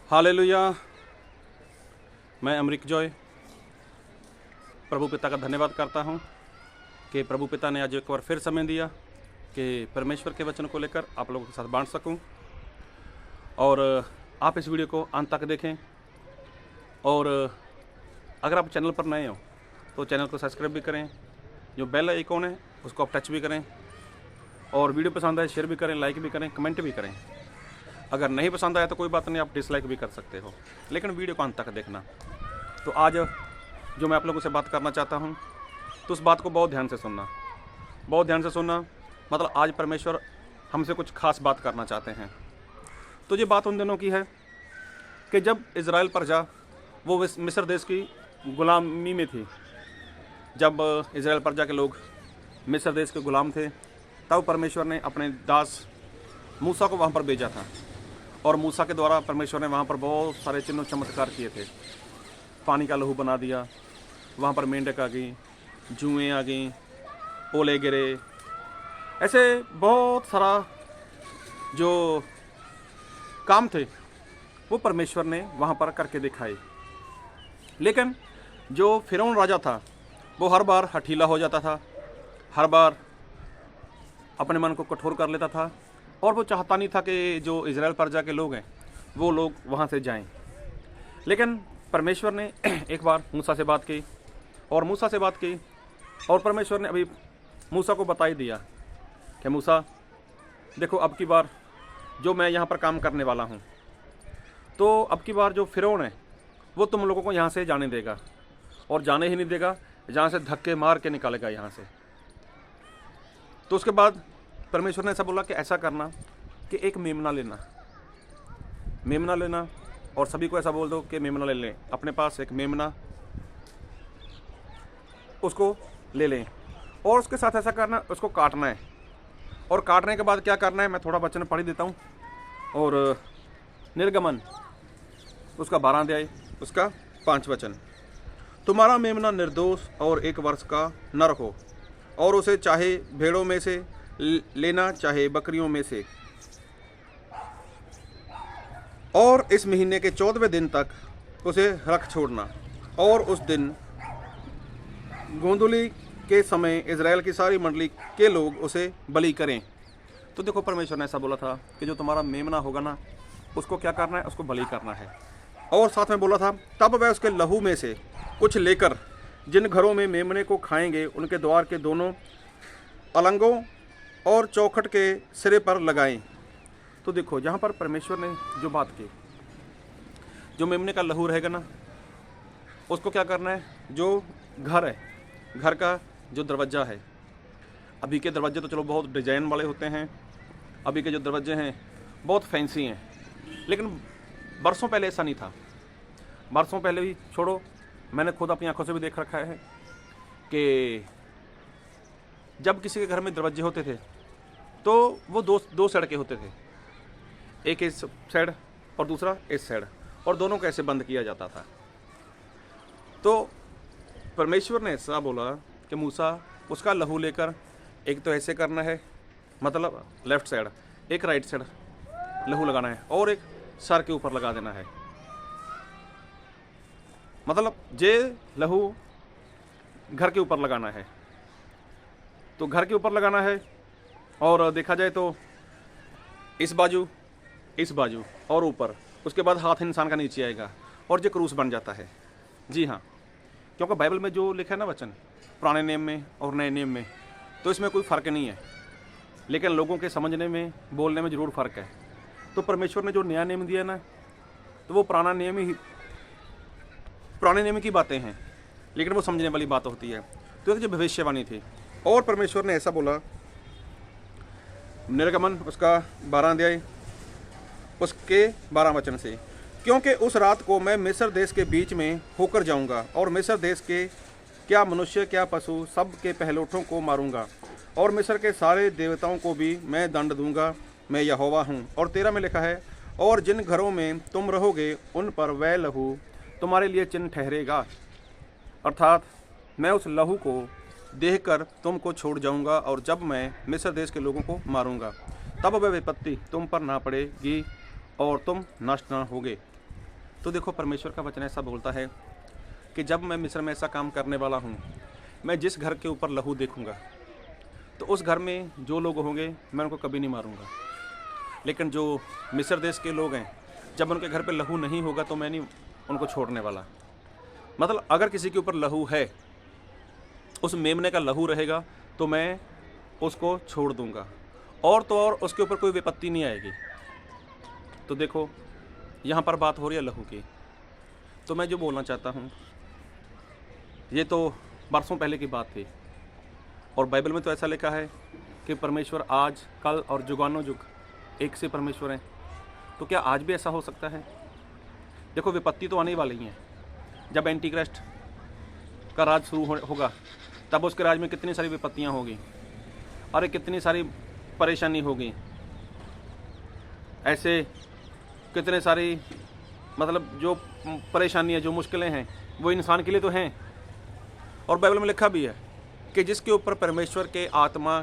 Hallelujah. मैं Amrik Joy प्रभु पिता का धन्यवाद करता हूं कि प्रभु पिता ने आज एक बार फिर समय दिया कि परमेश्वर के वचन को लेकर आप लोगों के साथ बांट सकूं। और आप इस वीडियो को अंत तक देखें। और अगर आप चैनल पर नए हो तो चैनल को सब्सक्राइब भी करें, जो बेल आइकॉन है उसको आप टच भी करें, और वीडियो पसंद आए शेयर भी करें, लाइक भी करें, कमेंट भी करें। अगर नहीं पसंद आया तो कोई बात नहीं, आप डिसलाइक भी कर सकते हो, लेकिन वीडियो को अंत तक देखना। तो आज जो मैं आप लोगों से बात करना चाहता हूं, तो उस बात को बहुत ध्यान से सुनना, बहुत ध्यान से सुनना। मतलब आज परमेश्वर हमसे कुछ खास बात करना चाहते हैं। तो ये बात उन दिनों की है कि जब इज़राइल प्रजा वो मिस्र देश की गुलामी में थी। जब इज़राइल प्रजा के लोग मिस्र देश के गुलाम थे, तब परमेश्वर ने अपने दास मूसा को वहाँ पर भेजा था, और मूसा के द्वारा परमेश्वर ने वहाँ पर बहुत सारे चिन्ह चमत्कार किए थे। पानी का लहू बना दिया, वहाँ पर मेंढक आ गई, जुएँ आ गई, ओले गिरे, ऐसे बहुत सारा जो काम थे वो परमेश्वर ने वहाँ पर करके दिखाए। लेकिन जो फिरौन राजा था वो हर बार हठीला हो जाता था, हर बार अपने मन को कठोर कर लेता था, और वो चाहता नहीं था कि जो इज़राइल प्रजा के लोग हैं वो लोग वहाँ से जाएं। लेकिन परमेश्वर ने एक बार मूसा से बात की, और मूसा से बात की, और परमेश्वर ने अभी मूसा को बता ही दिया कि मूसा देखो, अब की बार जो मैं यहाँ पर काम करने वाला हूँ, तो अब की बार जो फिरौन है वो तुम लोगों को यहाँ से जाने देगा, और जाने ही नहीं देगा, जहाँ से धक्के मार के निकालेगा यहाँ से। तो उसके बाद परमेश्वर ने ऐसा बोला कि ऐसा करना कि एक मेमना लेना, और सभी को ऐसा बोल दो कि मेमना ले लें, अपने पास एक मेमना उसको ले लें, और उसके साथ ऐसा करना, उसको काटना है। और काटने के बाद क्या करना है, मैं थोड़ा वचन पढ़ देता हूँ। और निर्गमन उसका 12 अध्याय उसका 5 वचन। तुम्हारा मेमना निर्दोष और 1 वर्ष का नर हो, और उसे चाहे भेड़ों में से लेना चाहे बकरियों में से, और इस महीने के 14वें दिन तक उसे रख छोड़ना, और उस दिन गोंधुली के समय इज़राइल की सारी मंडली के लोग उसे बलि करें। तो देखो, परमेश्वर ने ऐसा बोला था कि जो तुम्हारा मेमना होगा ना, उसको क्या करना है, उसको बलि करना है। और साथ में बोला था, तब वह उसके लहू में से कुछ लेकर जिन घरों में मेमने को खाएंगे उनके द्वार के दोनों अलंगों और चौखट के सिरे पर लगाएं। तो देखो, यहाँ पर परमेश्वर ने जो बात की, जो मेमने का लहू रहेगा ना, उसको क्या करना है, जो घर है, घर का जो दरवाज़ा है, अभी के दरवाजे तो चलो बहुत डिजाइन वाले होते हैं, अभी के जो दरवाजे हैं बहुत फैंसी हैं, लेकिन बरसों पहले ऐसा नहीं था। बरसों पहले भी छोड़ो, मैंने खुद अपनी आंखों से भी देख रखा है कि जब किसी के घर में दरवाजे होते थे तो वो दो साइड के होते थे, एक इस साइड और दूसरा इस साइड, और दोनों को ऐसे बंद किया जाता था। तो परमेश्वर ने ऐसा बोला कि मूसा उसका लहू लेकर एक तो ऐसे करना है, मतलब लेफ्ट साइड, एक राइट साइड लहू लगाना है, और एक सर के ऊपर लगा देना है। मतलब जे लहू घर के ऊपर लगाना है, तो घर के ऊपर लगाना है। और देखा जाए तो इस बाजू और ऊपर, उसके बाद हाथ इंसान का नीचे आएगा, और जो क्रूस बन जाता है। जी हाँ, क्योंकि बाइबल में जो लिखा है ना वचन, पुराने नियम में और नए नियम में, तो इसमें कोई फ़र्क नहीं है, लेकिन लोगों के समझने में, बोलने में ज़रूर फ़र्क है। तो परमेश्वर ने जो नया नियम दिया ना, तो वो पुराने नियम की बातें हैं, लेकिन वो समझने वाली बात होती है। तो ये जो भविष्यवाणी थी, और परमेश्वर ने ऐसा बोला, निर्गमन उसका 12 अध्याय उसके 12 वचन से, क्योंकि उस रात को मैं मिस्र देश के बीच में होकर जाऊंगा, और मिस्र देश के क्या मनुष्य क्या पशु सब के पहलोठों को मारूंगा, और मिस्र के सारे देवताओं को भी मैं दंड दूंगा, मैं यहोवा हूँ। और 13 में लिखा है, और जिन घरों में तुम रहोगे उन पर वह लहू तुम्हारे लिए चिन्ह ठहरेगा, अर्थात मैं उस लहू को देखकर तुमको छोड़ जाऊंगा, और जब मैं मिस्र देश के लोगों को मारूंगा तब वह विपत्ति तुम पर ना पड़ेगी और तुम नष्ट ना होगे। तो देखो परमेश्वर का वचन ऐसा बोलता है कि जब मैं मिस्र में ऐसा काम करने वाला हूँ, मैं जिस घर के ऊपर लहू देखूँगा तो उस घर में जो लोग होंगे मैं उनको कभी नहीं मारूँगा। लेकिन जो मिस्र देश के लोग हैं, जब उनके घर पे लहू नहीं होगा तो मैं नहीं उनको छोड़ने वाला। मतलब अगर किसी के ऊपर लहू है, उस मेमने का लहू रहेगा तो मैं उसको छोड़ दूंगा, और तो और उसके ऊपर कोई विपत्ति नहीं आएगी। तो देखो यहाँ पर बात हो रही है लहू की। तो मैं जो बोलना चाहता हूँ, ये तो बरसों पहले की बात थी, और बाइबल में तो ऐसा लिखा है कि परमेश्वर आज, कल और जुगानों जुग एक से परमेश्वर हैं। तो क्या आज भी ऐसा हो सकता है? देखो विपत्ति तो आने वाली है। जब एंटी क्राइस्ट का राज शुरू होगा तब उसके राज में कितनी सारी विपत्तियां होगी, और कितनी सारी परेशानी होगी। ऐसे कितने सारी मतलब जो परेशानियां, जो मुश्किलें हैं, वो इंसान के लिए तो हैं। और बाइबल में लिखा भी है कि जिसके ऊपर परमेश्वर के आत्मा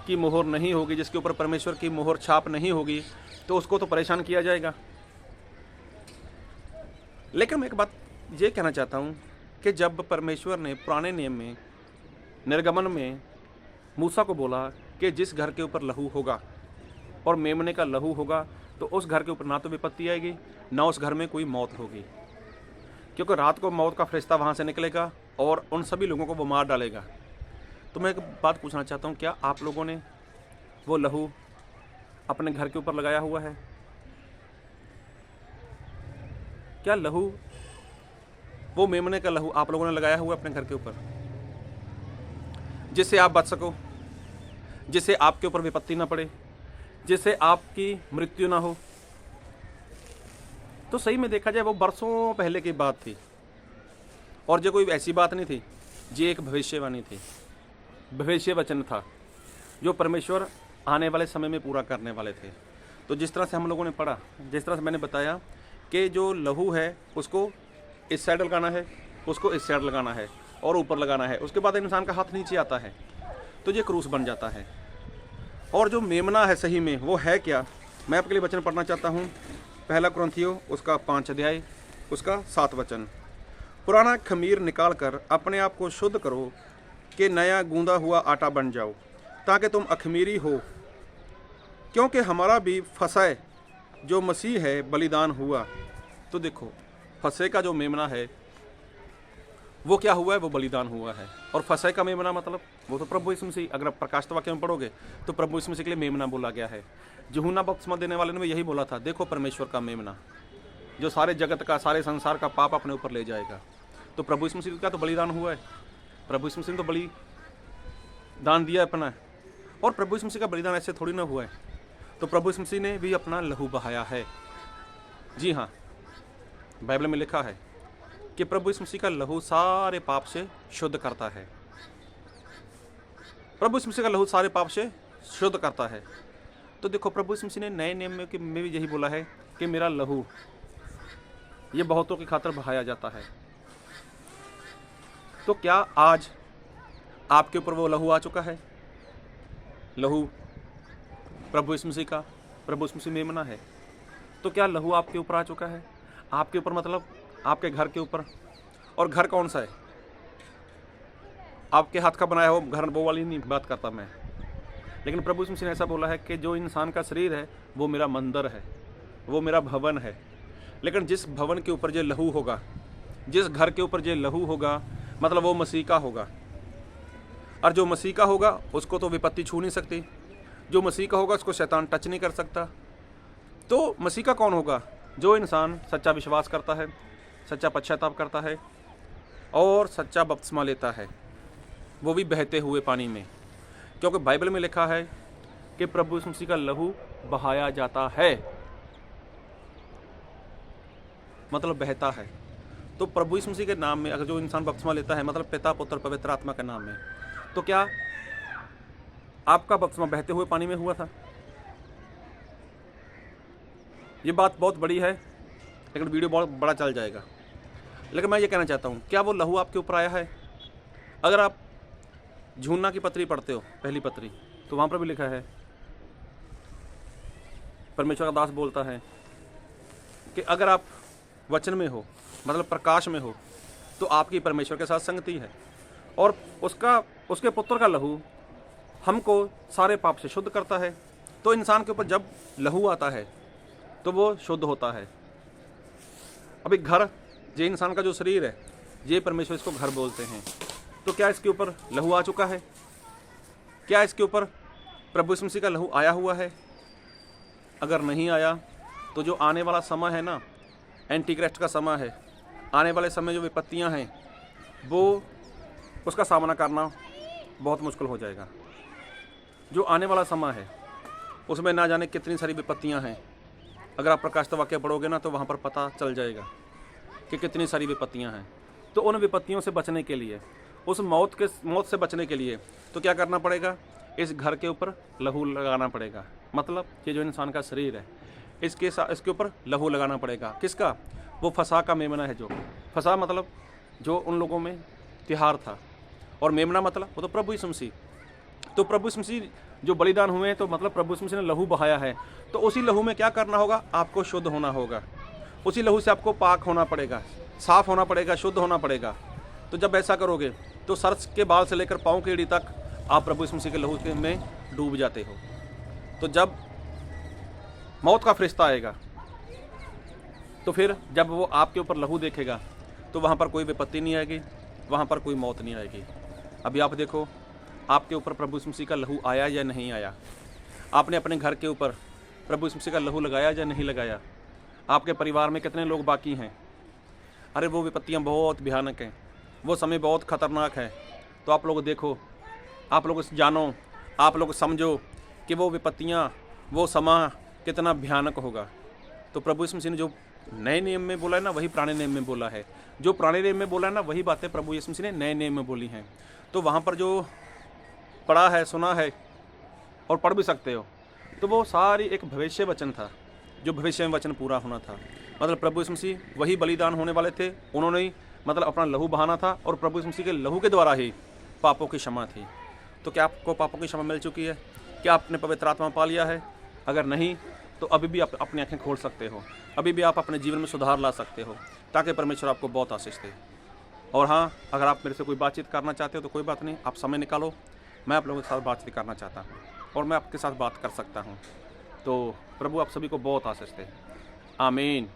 की मोहर नहीं होगी, जिसके ऊपर परमेश्वर की मोहर छाप नहीं होगी, तो उसको तो परेशान किया जाएगा। लेकिन मैं एक बात ये कहना चाहता हूँ कि जब परमेश्वर ने पुराने नियम में, निर्गमन में मूसा को बोला कि जिस घर के ऊपर लहू होगा और मेमने का लहू होगा तो उस घर के ऊपर ना तो विपत्ति आएगी, ना उस घर में कोई मौत होगी, क्योंकि रात को मौत का फरिश्ता वहाँ से निकलेगा और उन सभी लोगों को वो मार डालेगा। तो मैं एक बात पूछना चाहता हूँ, क्या आप लोगों ने वो लहू अपने घर के ऊपर लगाया हुआ है? क्या लहू, वो मेमने का लहू आप लोगों ने लगाया हुआ है अपने घर के ऊपर, जिससे आप बच सको, जिससे आपके ऊपर विपत्ति ना पड़े, जिससे आपकी मृत्यु ना हो? तो सही में देखा जाए वो बरसों पहले की बात थी, और जो कोई ऐसी बात नहीं थी, ये एक भविष्यवाणी थी, भविष्य वचन था जो परमेश्वर आने वाले समय में पूरा करने वाले थे। तो जिस तरह से हम लोगों ने पढ़ा, जिस तरह से मैंने बताया कि जो लहू है उसको इस साइड लगाना है, उसको इस साइड लगाना है और ऊपर लगाना है, उसके बाद इंसान का हाथ नीचे आता है तो ये क्रूस बन जाता है। और जो मेमना है सही में वो है क्या? मैं आपके लिए वचन पढ़ना चाहता हूँ, पहला कुरिन्थियों उसका 5 अध्याय उसका 7 वचन। पुराना खमीर निकाल कर अपने आप को शुद्ध करो कि नया गूंदा हुआ आटा बन जाओ, ताकि तुम अखमीरी हो, क्योंकि हमारा भी फसह जो मसीह है बलिदान हुआ। तो देखो फसह का जो मेमना है वो क्या हुआ है? वो बलिदान हुआ है। और फसह का मेमना मतलब वो तो प्रभु यीशु मसीह, अगर प्रकाशित वाक्य में पढ़ोगे तो प्रभु यीशु मसीह के लिए मेमना बोला गया है। यूहन्ना बपतिस्मा देने वाले ने भी यही बोला था, देखो परमेश्वर का मेमना जो सारे जगत का, सारे संसार का पाप अपने ऊपर ले जाएगा। तो प्रभु यीशु मसीह का तो बलिदान हुआ है, प्रभु यीशु मसीह ने तो बलिदान दिया अपना, और प्रभु यीशु मसीह का बलिदान ऐसे थोड़ी ना हुआ है। तो प्रभु यीशु मसीह ने भी अपना लहू बहाया है। जी हाँ, बाइबल में लिखा है कि प्रभु यीशु मसीह का लहू सारे पाप से शुद्ध करता है। प्रभु यीशु मसीह का लहू सारे पाप से शुद्ध करता है। तो देखो प्रभु यीशु मसीह ने नए नियम में भी यही बोला है कि मेरा लहू ये बहुतों की खातिर बहाया जाता है। तो क्या आज आपके ऊपर वो लहू आ चुका है? लहू प्रभु यीशु मसीह का, प्रभु यीशु मसीह मेमना है। तो क्या लहू आपके ऊपर आ चुका है? आपके ऊपर मतलब आपके घर के ऊपर। और घर कौन सा है? आपके हाथ का बनाया हो घर, वो वाली नहीं बात करता मैं। लेकिन प्रभु यीशु मसीह ने ऐसा बोला है कि जो इंसान का शरीर है वो मेरा मंदिर है, वो मेरा भवन है। लेकिन जिस भवन के ऊपर ये लहू होगा, जिस घर के ऊपर ये लहू होगा, मतलब वो मसीह का होगा। और जो मसीह का होगा उसको तो विपत्ति छू नहीं सकती, जो मसीह का होगा उसको शैतान टच नहीं कर सकता। तो मसीह का कौन होगा? जो इंसान सच्चा विश्वास करता है, सच्चा पश्चाताप करता है और सच्चा बपतिस्मा लेता है, वो भी बहते हुए पानी में। क्योंकि बाइबल में लिखा है कि प्रभु यीशु मसीह का लहू बहाया जाता है, मतलब बहता है। तो प्रभु यीशु मसीह के नाम में अगर जो इंसान बपतिस्मा लेता है, मतलब पिता, पुत्र, पवित्र आत्मा के नाम में, तो क्या आपका बपतिस्मा बहते हुए पानी में हुआ था? ये बात बहुत बड़ी है, लेकिन वीडियो बहुत बड़ा चल जाएगा। लेकिन मैं ये कहना चाहता हूँ, क्या वो लहू आपके ऊपर आया है? अगर आप यूहन्ना की पत्री पढ़ते हो, पहली पत्री, तो वहाँ पर भी लिखा है, परमेश्वर का दास बोलता है कि अगर आप वचन में हो, मतलब प्रकाश में हो, तो आपकी परमेश्वर के साथ संगति है। और उसके पुत्र का लहू हमको सारे पाप से शुद्ध करता है। तो इंसान के ऊपर जब लहू आता है तो वो शुद्ध होता है। अभी घर, ये इंसान का जो शरीर है, ये परमेश्वर इसको घर बोलते हैं। तो क्या इसके ऊपर लहू आ चुका है? क्या इसके ऊपर प्रभु यीशु मसीह का लहू आया हुआ है? अगर नहीं आया तो जो आने वाला समय है ना, एंटी क्राइस्ट का समय है, आने वाले समय जो विपत्तियां हैं, वो उसका सामना करना बहुत मुश्किल हो जाएगा। जो आने वाला समय है उसमें ना जाने कितनी सारी विपत्तियां हैं। अगर आप प्रकाशित वाक्य पढ़ोगे ना तो वहाँ पर पता चल जाएगा कि कितनी सारी विपत्तियां हैं। तो उन विपत्तियों से बचने के लिए, उस मौत से बचने के लिए तो क्या करना पड़ेगा? इस घर के ऊपर लहू लगाना पड़ेगा। मतलब ये जो इंसान का शरीर है, इसके ऊपर लहू लगाना पड़ेगा। किसका? वो फसा का मेमना है। जो फसा मतलब जो उन लोगों में तिहार था, और मेमना मतलब वो तो प्रभु यीशु मसीह। तो प्रभु यीशु मसीह जो बलिदान हुए हैं, तो मतलब प्रभु यीशु मसीह ने लहू बहाया है। तो उसी लहू में क्या करना होगा? आपको शुद्ध होना होगा। उसी लहू से आपको पाक होना पड़ेगा, साफ होना पड़ेगा, शुद्ध होना पड़ेगा। तो जब ऐसा करोगे तो सर के बाल से लेकर पाँव की एड़ी तक आप प्रभु यीशु मसीह के लहू में डूब जाते हो। तो जब मौत का फरिश्ता आएगा, तो फिर जब वो आपके ऊपर लहू देखेगा तो वहाँ पर कोई विपत्ति नहीं आएगी, वहाँ पर कोई मौत नहीं आएगी। अभी आप देखो, आपके ऊपर प्रभु यीशु मसीह का लहू आया या नहीं आया? आपने अपने घर के ऊपर प्रभु यीशु मसीह का लहू लगाया या नहीं लगाया? आपके परिवार में कितने लोग बाकी हैं? अरे वो विपत्तियाँ बहुत भयानक हैं, वो समय बहुत खतरनाक है। तो आप लोग देखो, आप लोग जानो, आप लोग समझो कि वो विपत्तियाँ, वो समय कितना भयानक होगा। तो प्रभु यीशु मसीह ने जो नए नियम में बोला है ना, वही पुराने नियम में बोला है। जो पुराने नियम में बोला है ना, वही बातें प्रभु यीशु मसीह ने नए नियम में बोली हैं। तो वहाँ पर जो पढ़ा है, सुना है और पढ़ भी सकते हो, तो वो सारी एक भविष्य वचन था, जो भविष्य में वचन पूरा होना था। मतलब प्रभु यीशु मसीह वही बलिदान होने वाले थे, उन्होंने ही मतलब अपना लहू बहाना था, और प्रभु यीशु मसीह के लहू के द्वारा ही पापों की क्षमा थी। तो क्या आपको पापों की क्षमा मिल चुकी है? क्या आपने पवित्र आत्मा पा लिया है? अगर नहीं तो अभी भी आप अपनी आंखें खोल सकते हो, अभी भी आप अपने जीवन में सुधार ला सकते हो, ताकि परमेश्वर आपको बहुत आशीष दे। और हाँ, अगर आप मेरे से कोई बातचीत करना चाहते हो तो कोई बात नहीं, आप समय निकालो, मैं आप लोगों के साथ बातचीत करना चाहता हूँ और मैं आपके साथ बात कर सकता हूँ। तो प्रभु आप सभी को बहुत आशीष दे। आमीन।